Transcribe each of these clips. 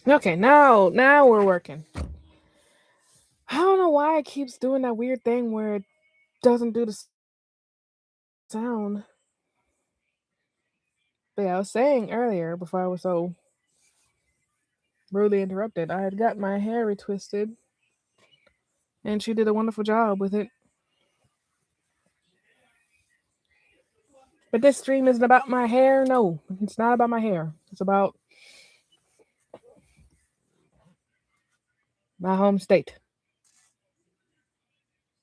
Okay, now we're working. I don't know why it keeps doing that weird thing where it doesn't do the sound. But yeah, I was saying earlier before I was so rudely interrupted, I had got my hair retwisted, and she did a wonderful job with it. But this stream isn't about my hair. No, it's not about my hair. It's about my home state.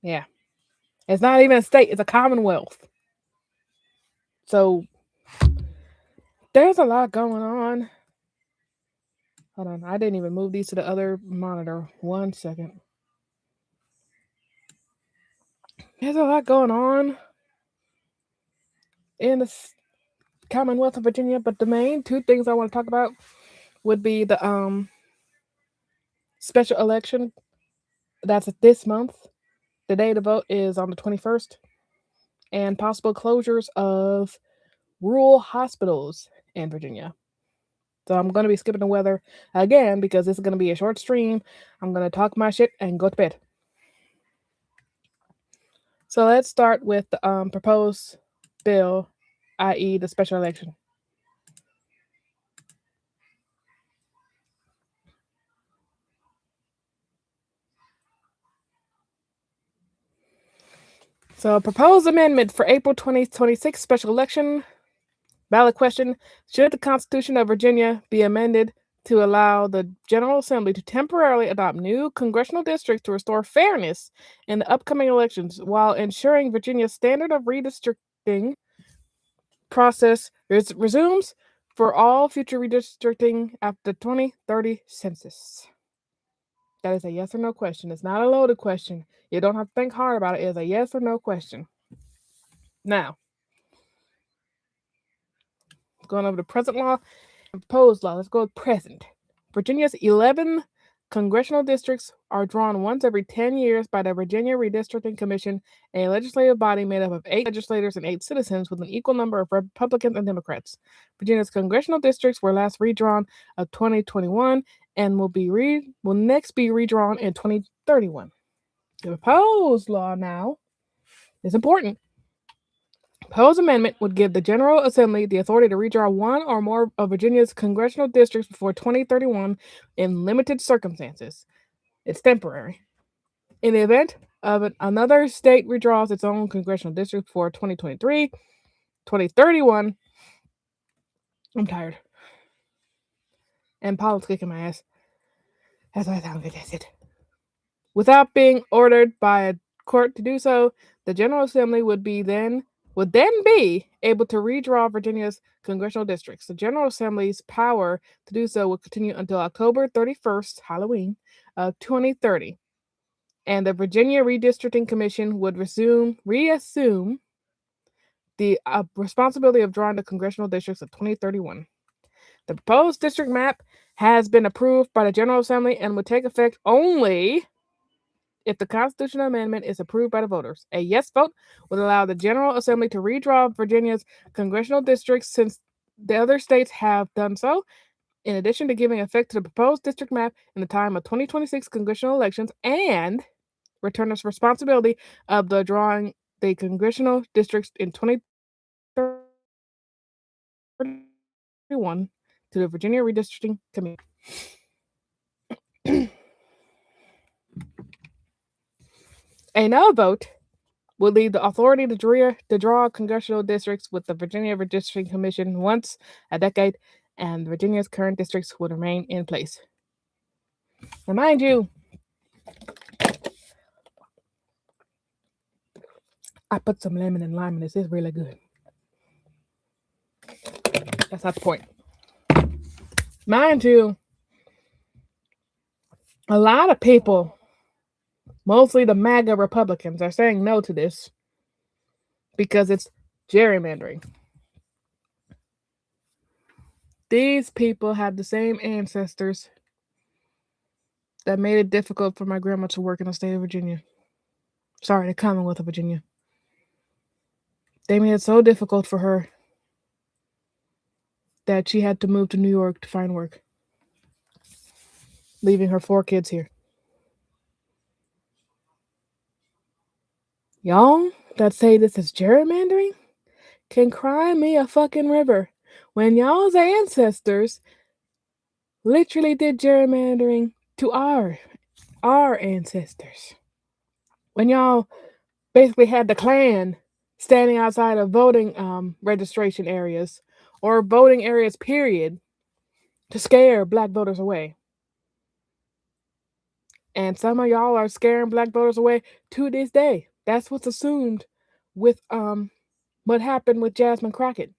Yeah, it's not even a state; it's a commonwealth. So there's a lot going on. Hold on, I didn't even move these to the other monitor. 1 second. There's a lot going on in the Commonwealth of Virginia, but the main two things I want to talk about would be the special election that's this month. The day to vote is on the 21st, and possible closures of rural hospitals in Virginia. So I'm going to be skipping the weather again because this is going to be a short stream. I'm going to talk my shit and go to bed. So let's start with the proposed bill, i.e., the special election. So, proposed amendment for April 2026 special election. Ballot question: should the Constitution of Virginia be amended to allow the General Assembly to temporarily adopt new congressional districts to restore fairness in the upcoming elections while ensuring Virginia's standard of redistricting process resumes for all future redistricting after the 2030 census? That is a yes or no question. It's not a loaded question. You don't have to think hard about it. It's a yes or no question. Now, going over to present law and proposed law. Let's go with present. Virginia's 11 congressional districts are drawn once every 10 years by the Virginia Redistricting Commission, a legislative body made up of 8 legislators and 8 citizens with an equal number of Republicans and Democrats. Virginia's congressional districts were last redrawn of 2021 and will next be redrawn in 2031. The proposed law now is important. Proposed amendment would give the General Assembly the authority to redraw one or more of Virginia's congressional districts before 2031 in limited circumstances. It's temporary. In the event of another state redraws its own congressional district before 2023, 2031, I'm tired. And politics kicking my ass. That's why I sound congested. Without being ordered by a court to do so, the General Assembly would then be able to redraw Virginia's congressional districts. The General Assembly's power to do so will continue until October 31st, Halloween, of 2030. And the Virginia Redistricting Commission would reassume the responsibility of drawing the congressional districts of 2031. The proposed district map has been approved by the General Assembly and would take effect only if the constitutional amendment is approved by the voters. A yes vote would allow the General Assembly to redraw Virginia's congressional districts since the other states have done so, in addition to giving effect to the proposed district map in the time of 2026 congressional elections, and return its responsibility of the drawing the congressional districts in 2031 to the Virginia Redistricting Commission. A no vote would leave the authority to draw congressional districts with the Virginia Redistricting Commission once a decade, and Virginia's current districts would remain in place. Now, mind you, I put some lemon and lime in this. It's really good. That's not the point. Mind you, a lot of people, mostly the MAGA Republicans, are saying no to this because it's gerrymandering. These people have the same ancestors that made it difficult for my grandma to work in the state of Virginia. Sorry, the Commonwealth of Virginia. They made it so difficult for her that she had to move to New York to find work. leaving her 4 kids here. Y'all that say this is gerrymandering can cry me a fucking river when y'all's ancestors literally did gerrymandering to our ancestors. When y'all basically had the Klan standing outside of voting registration areas or voting areas, period, to scare black voters away. And some of y'all are scaring black voters away to this day. That's what's assumed with what happened with Jasmine Crockett.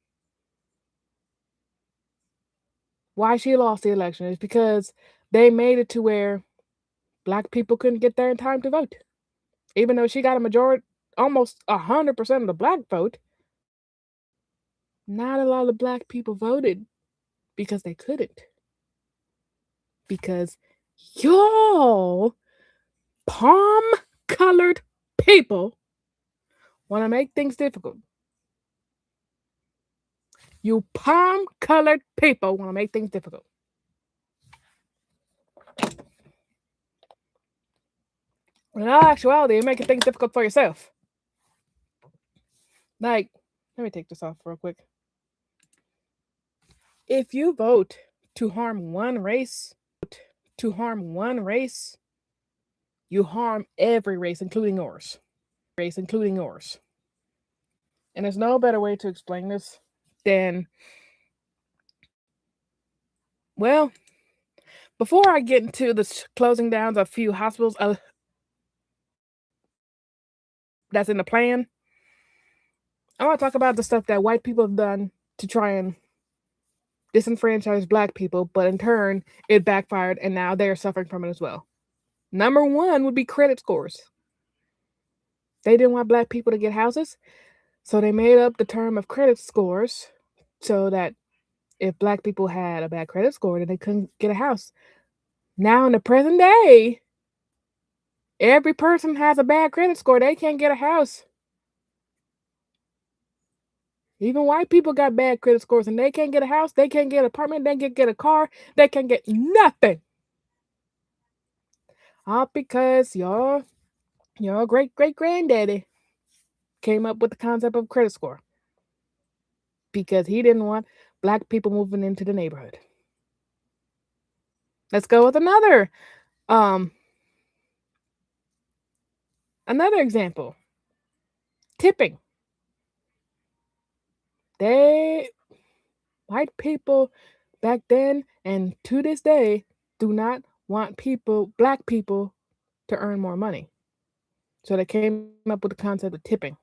Why she lost the election is because they made it to where black people couldn't get there in time to vote. Even though she got a majority, almost 100% of the black vote, not a lot of black people voted because they couldn't. Because y'all palm-colored people want to make things difficult. You palm-colored people want to make things difficult. In all actuality, you're making things difficult for yourself. Like, let me take this off real quick. If you vote to harm one race, you harm every race, including yours. And there's no better way to explain this than, well, before I get into the closing downs of a few hospitals that's in the plan, I want to talk about the stuff that white people have done to try and disenfranchise black people, but in turn, it backfired, and now they're suffering from it as well. Number one would be credit scores. They didn't want black people to get houses, so they made up the term of credit scores so that if black people had a bad credit score, then they couldn't get a house. Now, in the present day, every person has a bad credit score. They can't get a house. Even white people got bad credit scores and they can't get a house, they can't get an apartment, they can't get a car, they can't get nothing. All because your great granddaddy came up with the concept of credit score because he didn't want black people moving into the neighborhood. Let's go with another example. Tipping. White people back then and to this day do not want black people to earn more money. So they came up with the concept of tipping.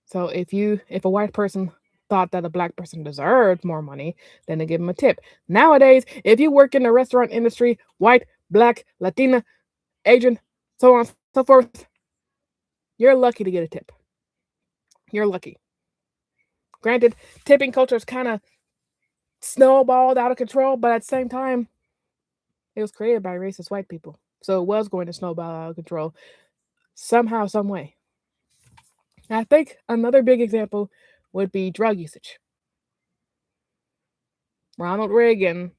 So if a white person thought that a black person deserved more money, then they give them a tip. Nowadays, if you work in the restaurant industry, white, black, Latina, Asian, so on and so forth, you're lucky to get a tip. You're lucky. Granted, tipping culture is kind of snowballed out of control, but at the same time, it was created by racist white people. So it was going to snowball out of control somehow, some way. I think another big example would be drug usage. Ronald Reagan,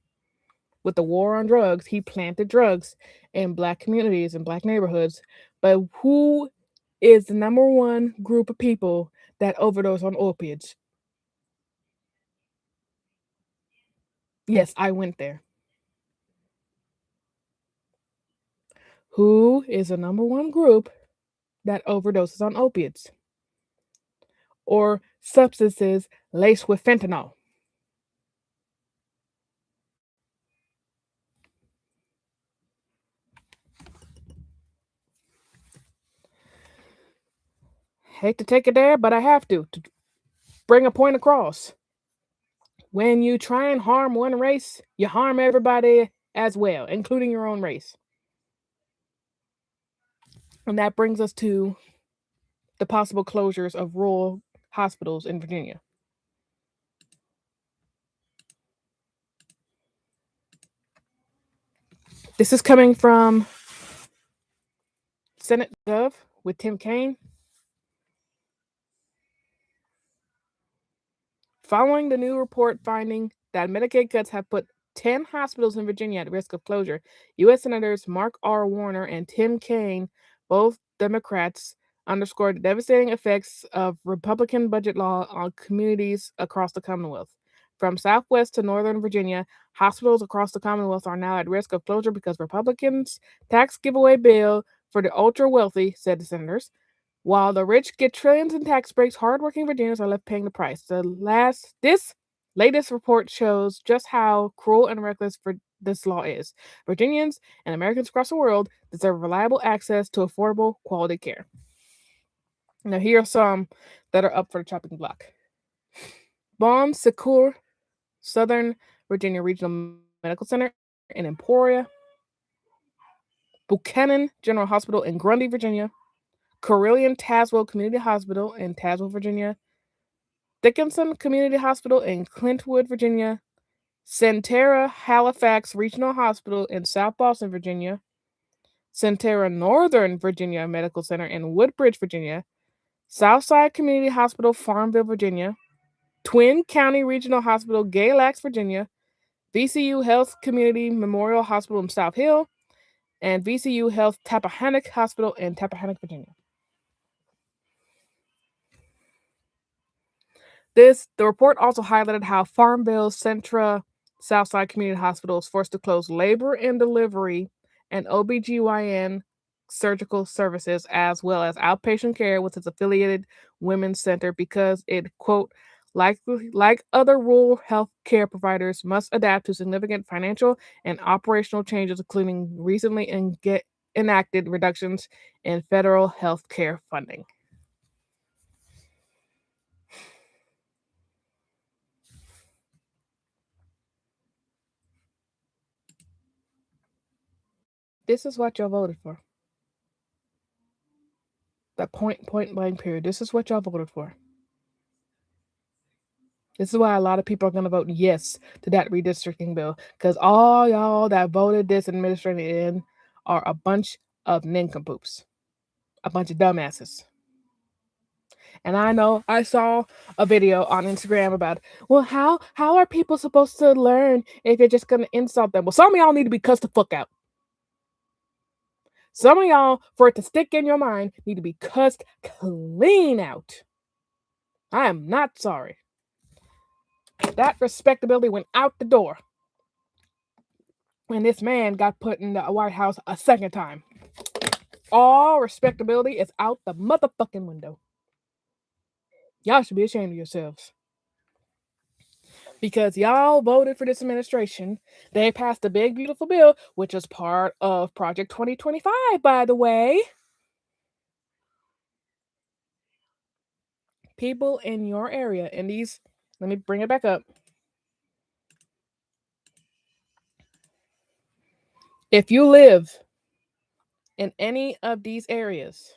with the war on drugs, he planted drugs in black communities and black neighborhoods. But who is the number one group of people that overdose on opiates? Yes, I went there. Who is the number one group that overdoses on opiates or substances laced with fentanyl? Hate to take it there, but I have to bring a point across. When you try and harm one race, you harm everybody as well, including your own race. And that brings us to the possible closures of rural hospitals in Virginia. This is coming from Senate Gov with Tim Kaine. Following the new report finding that Medicaid cuts have put 10 hospitals in Virginia at risk of closure. U.S. Senators Mark R. Warner and Tim Kaine, both Democrats, underscored the devastating effects of Republican budget law on communities across the Commonwealth. From Southwest to Northern Virginia, hospitals across the Commonwealth are now at risk of closure because Republicans' tax giveaway bill for the ultra wealthy, said the senators. While the rich get trillions in tax breaks, hardworking Virginians are left paying the price. This latest report shows just how cruel and reckless this law is. Virginians and Americans across the world deserve reliable access to affordable, quality care. Now, here are some that are up for the chopping block. Bon Secours, Southern Virginia Regional Medical Center in Emporia. Buchanan General Hospital in Grundy, Virginia. Carilion Tazewell Community Hospital in Tazewell, Virginia. Dickinson Community Hospital in Clintwood, Virginia. Centera Halifax Regional Hospital in South Boston, Virginia. Centera Northern Virginia Medical Center in Woodbridge, Virginia. Southside Community Hospital, Farmville, Virginia. Twin County Regional Hospital, Galax, Virginia. VCU Health Community Memorial Hospital in South Hill. And VCU Health Tappahannock Hospital in Tappahannock, Virginia. The report also highlighted how Farmville Centra Southside Community Hospital is forced to close labor and delivery and OBGYN surgical services, as well as outpatient care with its affiliated women's center, because it, quote, like other rural health care providers, must adapt to significant financial and operational changes, including recently enacted reductions in federal health care funding. This is what y'all voted for. That point blank period. This is what y'all voted for. This is why a lot of people are going to vote yes to that redistricting bill, because all y'all that voted this administrating in are a bunch of nincompoops, a bunch of dumbasses. And I know I saw a video on Instagram about, well, how are people supposed to learn if you're just going to insult them? Well, some of y'all need to be cussed the fuck out. Some of y'all, for it to stick in your mind, need to be cussed clean out. I am not sorry. That respectability went out the door when this man got put in the White House a second time. All respectability is out the motherfucking window. Y'all should be ashamed of yourselves. Because y'all voted for this administration. They passed a big, beautiful bill, which is part of Project 2025, by the way. People in your area, in these, let me bring it back up. If you live in any of these areas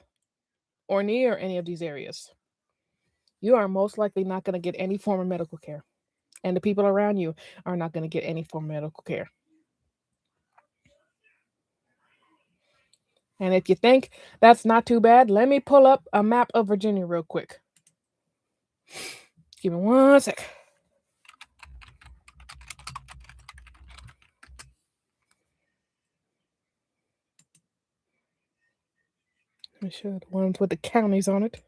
or near any of these areas, you are most likely not going to get any form of medical care. And the people around you are not going to get any form of medical care. And if you think that's not too bad, let me pull up a map of Virginia real quick. Give me 1 sec. Let me show the ones with the counties on it.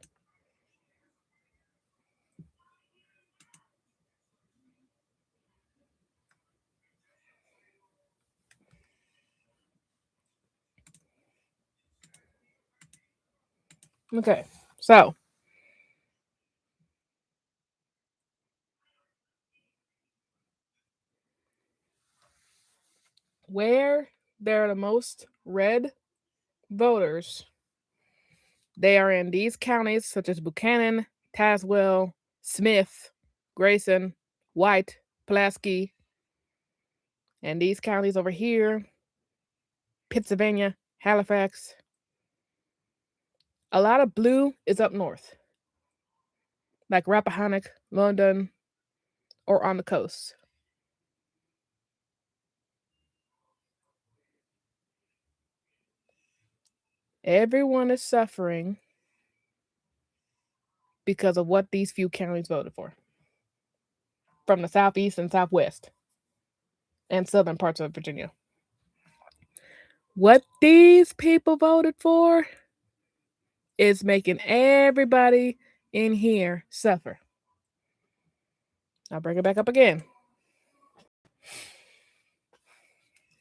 Okay, so where there are the most red voters, they are in these counties such as Buchanan, Tazewell, Smith, Grayson, White, Pulaski, and these counties over here, Pennsylvania, Halifax. A lot of blue is up north, like Rappahannock, London, or on the coast. Everyone is suffering because of what these few counties voted for from the southeast and southwest. and southern parts of Virginia. What these people voted for is making everybody in here suffer. I'll bring it back up again.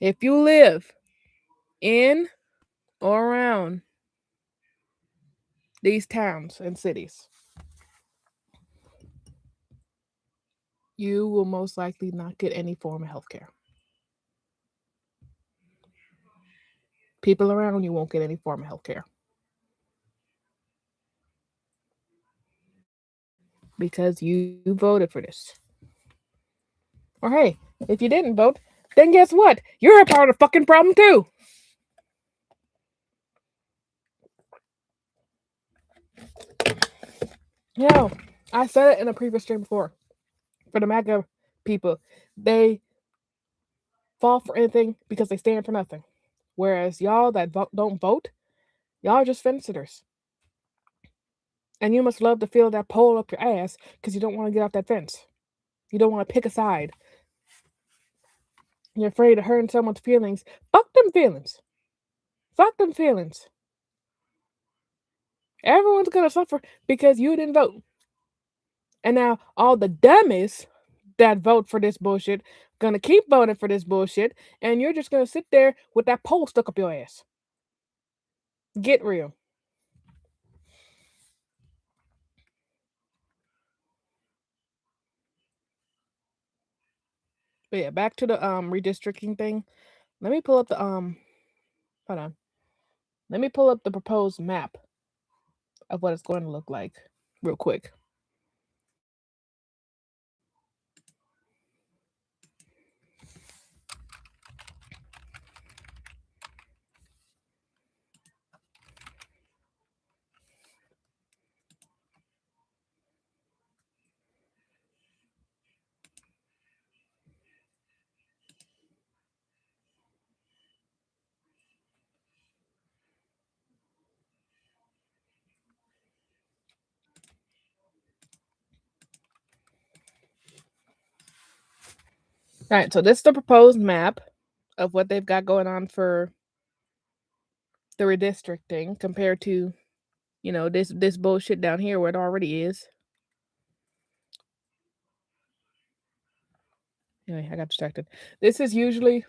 If you live in or around these towns and cities, you will most likely not get any form of health care. People around you won't get any form of health care. Because you voted for this. Or hey, if you didn't vote, then guess what? You're a part of the fucking problem too. You know, I said it in a previous stream before. For the MAGA people, they fall for anything because they stand for nothing. Whereas y'all that don't vote, y'all are just fence sitters. And you must love to feel that pole up your ass because you don't want to get off that fence. You don't want to pick a side. You're afraid of hurting someone's feelings. Fuck them feelings. Fuck them feelings. Everyone's gonna suffer because you didn't vote. And now all the dummies that vote for this bullshit gonna keep voting for this bullshit, and you're just gonna sit there with that pole stuck up your ass. Get real. But yeah, back to the redistricting thing. Let me pull up the hold on. Let me pull up the proposed map of what it's going to look like real quick. All right, so this is the proposed map of what they've got going on for the redistricting compared to, you know, this bullshit down here where it already is. Anyway, I got distracted. This is the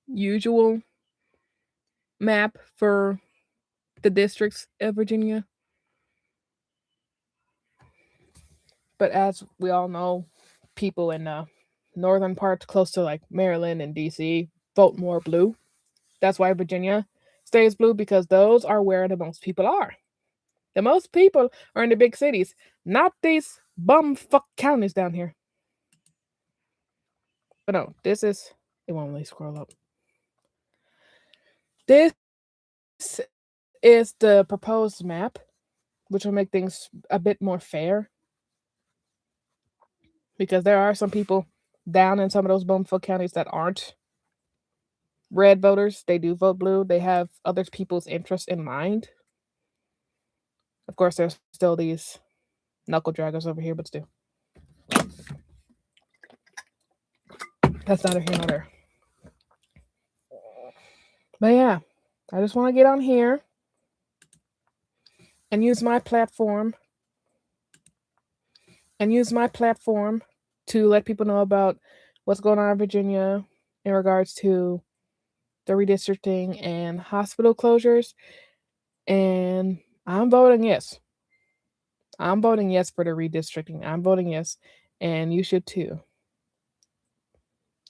usual map for the districts of Virginia. But as we all know, people in northern parts close to like Maryland and DC vote more blue. That's why Virginia stays blue, because those are where the most people are. The most people are in the big cities, not these bumfuck counties down here. But no, this is, it won't really scroll up. This is the proposed map, which will make things a bit more fair. Because there are some people down in some of those bumfuck counties that aren't red voters. They do vote blue. They have other people's interests in mind. Of course, there's still these knuckle draggers over here, but still. That's neither here nor there. But yeah, I just want to get on here and use my platform to let people know about what's going on in Virginia in regards to the redistricting and hospital closures. And I'm voting yes. I'm voting yes for the redistricting. I'm voting yes, and you should too.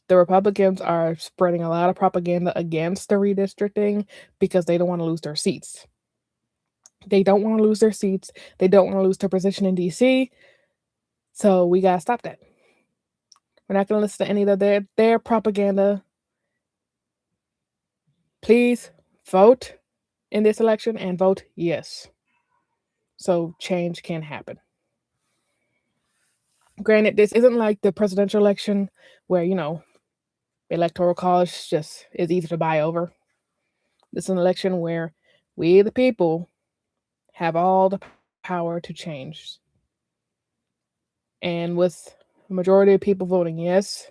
The Republicans are spreading a lot of propaganda against the redistricting because they don't want to lose their seats. They don't want to lose their seats. They don't want to lose their position in DC. So we gotta stop that. We're not gonna listen to any of their propaganda. Please vote in this election and vote yes. So change can happen. Granted, this isn't like the presidential election where, you know, the electoral college just is easy to buy over. This is an election where we, the people, have all the power to change. And with the majority of people voting yes,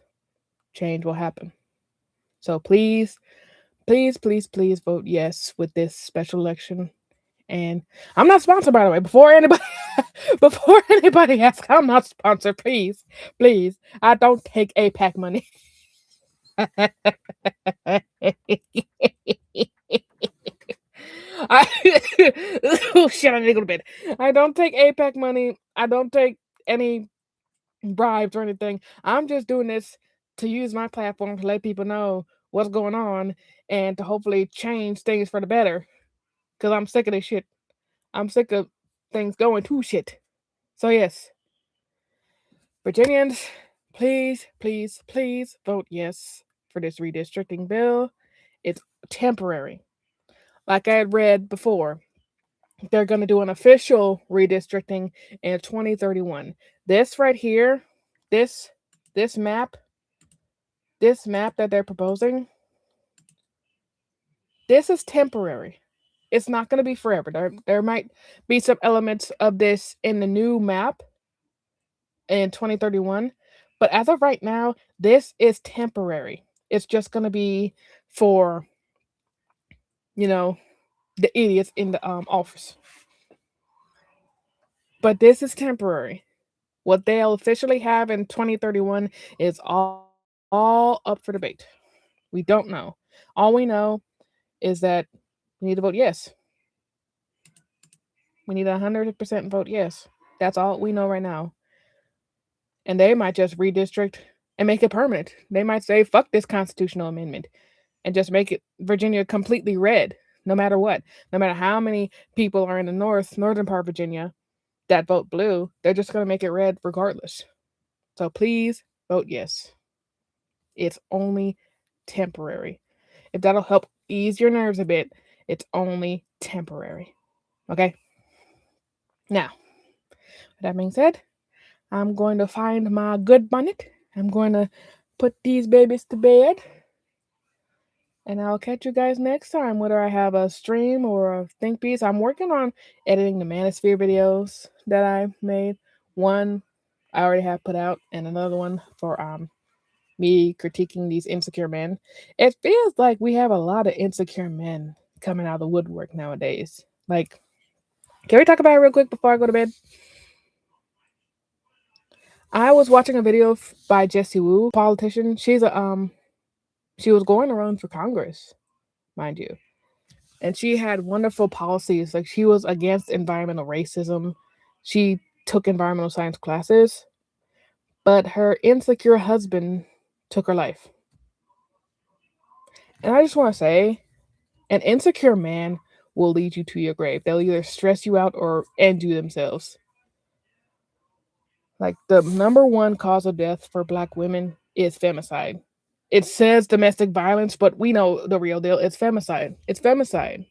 change will happen. So please, please, please, please vote yes with this special election. And I'm not sponsored, by the way. Before anybody asks, I'm not sponsored. Please, please. I don't take APAC money. Oh shit! I need to go to bed. I don't take APAC money. I don't take any bribes or anything. I'm just doing this to use my platform to let people know what's going on and to hopefully change things for the better. Cause I'm sick of this shit. I'm sick of things going to shit. So yes, Virginians, please, please, please vote yes for this redistricting bill. It's temporary. Like I had read before, they're going to do an official redistricting in 2031. This right here, this map, that they're proposing, this is temporary. It's not going to be forever. There might be some elements of this in the new map in 2031, but as of right now, this is temporary. It's just going to be for, the idiots in the office. But this is temporary. What they'll officially have in 2031 is all up for debate. We don't know. All we know is that we need to vote yes. We need 100% vote yes. That's all we know right now. And they might just redistrict and make it permanent. They might say, fuck this constitutional amendment and just make it Virginia completely red, no matter what. No matter how many people are in the northern part of Virginia that vote blue, they're just going to make it red regardless. So please vote yes. It's only temporary. If that'll help ease your nerves a bit, it's only temporary. Okay? Now, with that being said, I'm going to find my good bonnet. I'm going to put these babies to bed. And I'll catch you guys next time, whether I have a stream or a think piece. I'm working on editing the Manosphere videos that I made. One I already have put out, and another one for me critiquing these insecure men. It feels like we have a lot of insecure men coming out of the woodwork nowadays. Like, can we talk about it real quick before I go to bed? I was watching a video by Jessie Wu, politician. She was going to run for Congress, mind you. And she had wonderful policies. Like, she was against environmental racism. She took environmental science classes, but her insecure husband took her life. And I just want to say, an insecure man will lead you to your grave. They'll either stress you out or end you themselves. Like, the number one cause of death for Black women is femicide. It says domestic violence, but we know the real deal. It's femicide. It's femicide.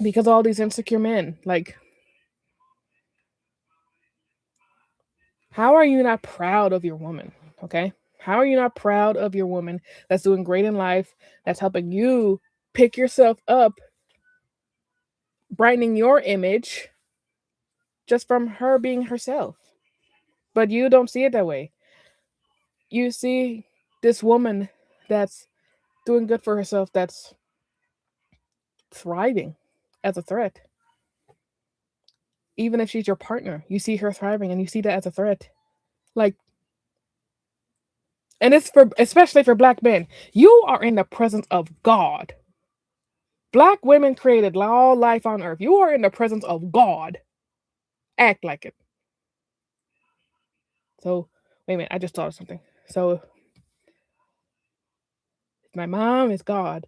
Because all these insecure men, like, how are you not proud of your woman? Okay? How are you not proud of your woman that's doing great in life, that's helping you pick yourself up, brightening your image just from her being herself? But you don't see it that way. You see this woman that's doing good for herself, that's thriving as a threat. Even if she's your partner, you see her thriving and you see that as a threat. Like, and it's especially for Black men. You are in the presence of God. Black women created all life on earth. You are in the presence of God. Act like it. So, wait a minute, I just thought of something. So, if my mom is God,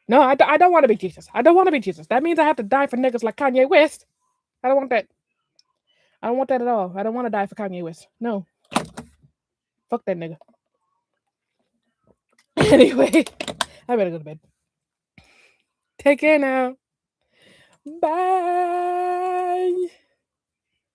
no, I don't want to be Jesus. I don't want to be Jesus. That means I have to die for niggas like Kanye West. I don't want that. I don't want that at all. I don't want to die for Kanye West. No. Fuck that nigga. Anyway, I better go to bed. Take care now. Bye.